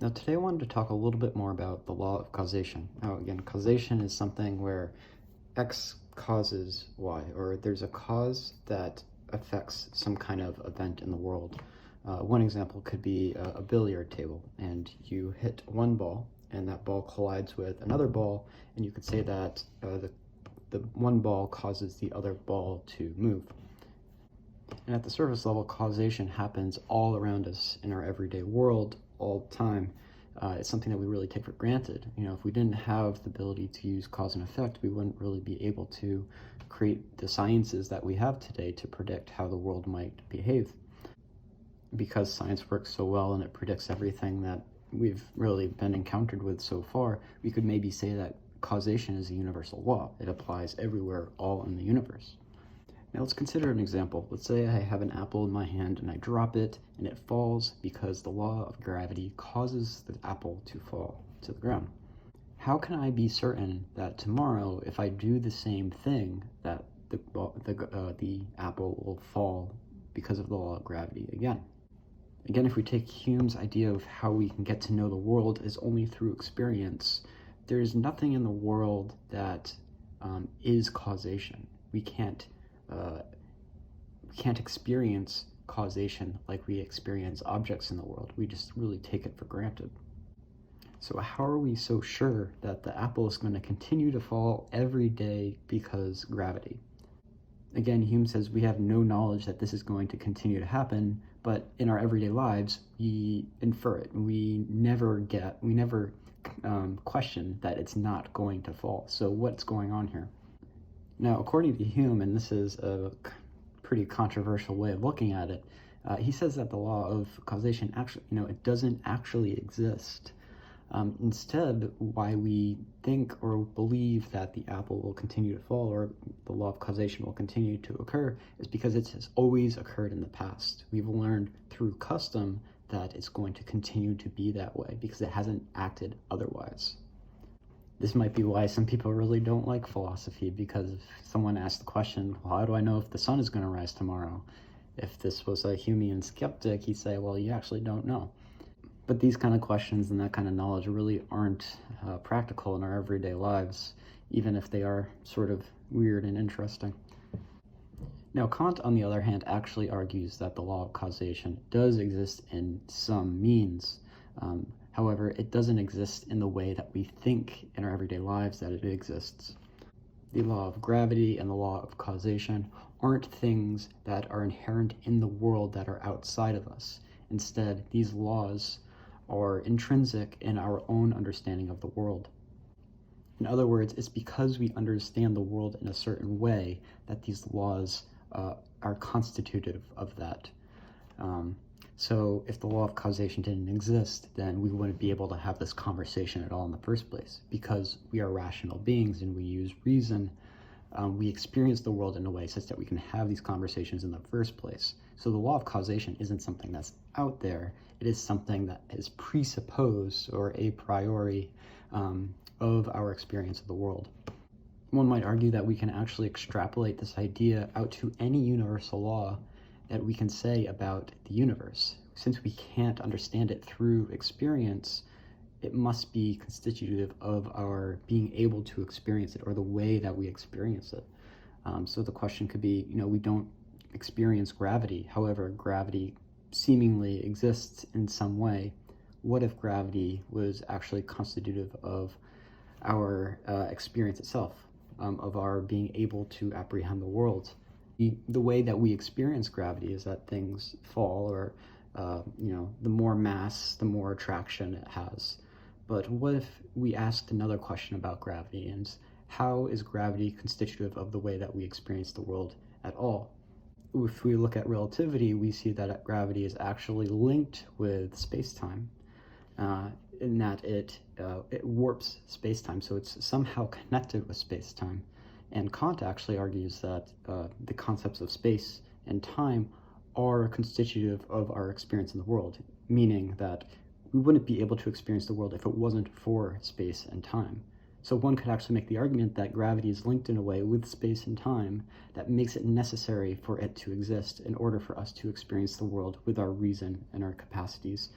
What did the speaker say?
Now, today I wanted to talk a little bit more about the law of causation. Now, again, causation is something where X causes Y, or there's a cause that affects some kind of event in the world. One example could be a billiard table, and you hit one ball, and that ball collides with another ball, and you could say that the one ball causes the other ball to move. And at the surface level, causation happens all around us in our everyday world all the time. It's something that we really take for granted. If we didn't have the ability to use cause and effect, we wouldn't really be able to create the sciences that we have today to predict how the world might behave. Because science works so well and it predicts everything that we've really been encountered with so far, we could maybe say that causation is a universal law. It applies everywhere, all in the universe. Now let's consider an example. Let's say I have an apple in my hand and I drop it and it falls because the law of gravity causes the apple to fall to the ground. How can I be certain that tomorrow, if I do the same thing, that the apple will fall because of the law of gravity again? Again, if we take Hume's idea of how we can get to know the world is only through experience, there is nothing in the world that is causation. We can't experience causation like we experience objects in the world. We just really take it for granted. So how are we so sure that the apple is going to continue to fall every day because gravity? Again, Hume says we have no knowledge that this is going to continue to happen, but in our everyday lives, we infer it. We never question that it's not going to fall. So what's going on here? Now, according to Hume, and this is a pretty controversial way of looking at it, he says that the law of causation actually, it doesn't actually exist. Instead, why we think or believe that the apple will continue to fall or the law of causation will continue to occur is because it has always occurred in the past. We've learned through custom that it's going to continue to be that way because it hasn't acted otherwise. This might be why some people really don't like philosophy, because if someone asks the question, well, how do I know if the sun is going to rise tomorrow? If this was a Humean skeptic, he'd say, well, you actually don't know. But these kind of questions and that kind of knowledge really aren't practical in our everyday lives, even if they are sort of weird and interesting. Now, Kant, on the other hand, actually argues that the law of causation does exist in some means. However, it doesn't exist in the way that we think in our everyday lives that it exists. The law of gravity and the law of causation aren't things that are inherent in the world that are outside of us. Instead, these laws are intrinsic in our own understanding of the world. In other words, it's because we understand the world in a certain way that these laws are constitutive of that. So if the law of causation didn't exist, then we wouldn't be able to have this conversation at all in the first place. Because we are rational beings and we use reason, we experience the world in a way such that we can have these conversations in the first place. So the law of causation isn't something that's out there. It is something that is presupposed or a priori of our experience of the world. One might argue that we can actually extrapolate this idea out to any universal law that we can say about the universe. Since we can't understand it through experience, it must be constitutive of our being able to experience it or the way that we experience it. So the question could be, we don't experience gravity. However, gravity seemingly exists in some way. What if gravity was actually constitutive of our experience itself, of our being able to apprehend the world? The way that we experience gravity is that things fall, or the more mass, the more attraction it has. But what if we asked another question about gravity, and how is gravity constitutive of the way that we experience the world at all? If we look at relativity, we see that gravity is actually linked with space-time, in that it warps space-time, so it's somehow connected with space-time. And Kant actually argues that the concepts of space and time are constitutive of our experience in the world, meaning that we wouldn't be able to experience the world if it wasn't for space and time. So one could actually make the argument that gravity is linked in a way with space and time that makes it necessary for it to exist in order for us to experience the world with our reason and our capacities.